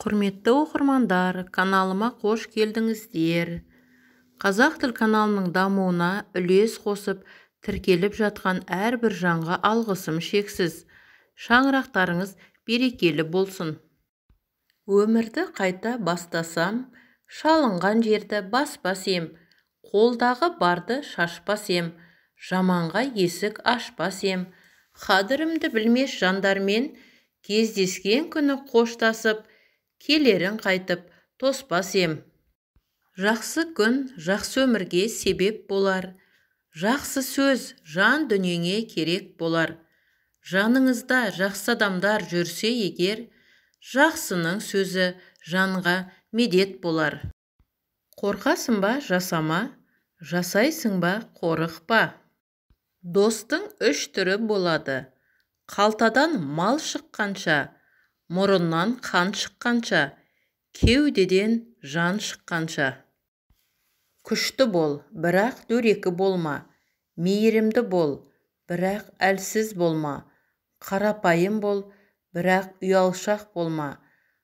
Құрметті оқырмандар, каналыма қош келдіңіздер. Қазақ тіл каналының дамуына үлес қосып, тіркеліп жатқан әрбір жанға алғысым шексіз. Шаңырақтарыңыз берекелі болсын. Өмірді қайта бастасам, шалынған жерді баспас ем, қолдағы барды шашпас ем, жаманға есік ашпас ем. Қадірімді білмес жандармен кездескен күні қоштасып, келерін қайтып тоспас ем. Жақсы күн жақсы өмірге себеп болар. Жақсы сөз жан дүниеңе керек болар. Жаныңызда жақсы адамдар жүрсе егер, жақсының сөзі жанға медет болар. Қорқасың ба жасама, жасайсың ба қорықпа. Достың үш түрі болады. Қалтадан мал шыққанша, мұрыннан қан шыққанша, кеудеден жан шыққанша. Күшті бол, бірақ дөрекі болма. Мейірімді бол, бірақ әлсіз болма. Қарапайым бол, бірақ ұялшақ болма.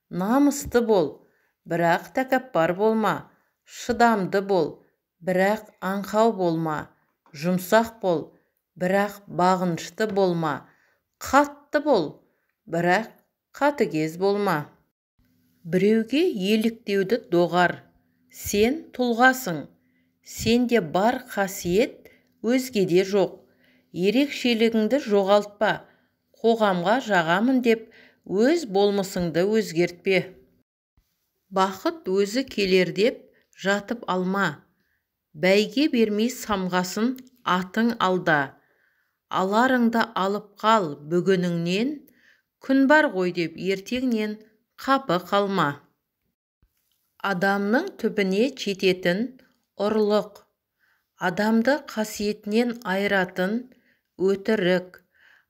Намысты бол, бірақ тәкаппар болма. Шыдамды бол, бірақ аңқау болма. Жұмсақ бол, бірақ бағынышты болма. Қатты бол, бірақ қатыгез болма. Біреуге еліктеуді доғар. Сен тұлғасың. Сенде бар қасиет өзгеде жоқ. Ерекшелігіңді жоғалтпа. Қоғамға жағамын деп өз болмысыңды өзгертпе. Бақыт өзі келер деп жатып алма. Бәйге бермей самғасын атың алда. Аларыңды алып қал бүгініңнен, күн бар ғой деп ертеңнен қапы қалма. Адамның түбіне жететін ұрлық, адамды қасиетінен айыратын өтірік,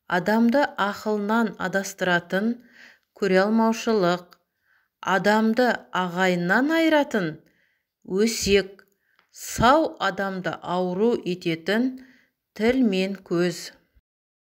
адамды ақылынан адастыратын көре алмаушылық, адамды ағайыннан айыратын өсек, сау адамды ауру ететін тіл мен көз.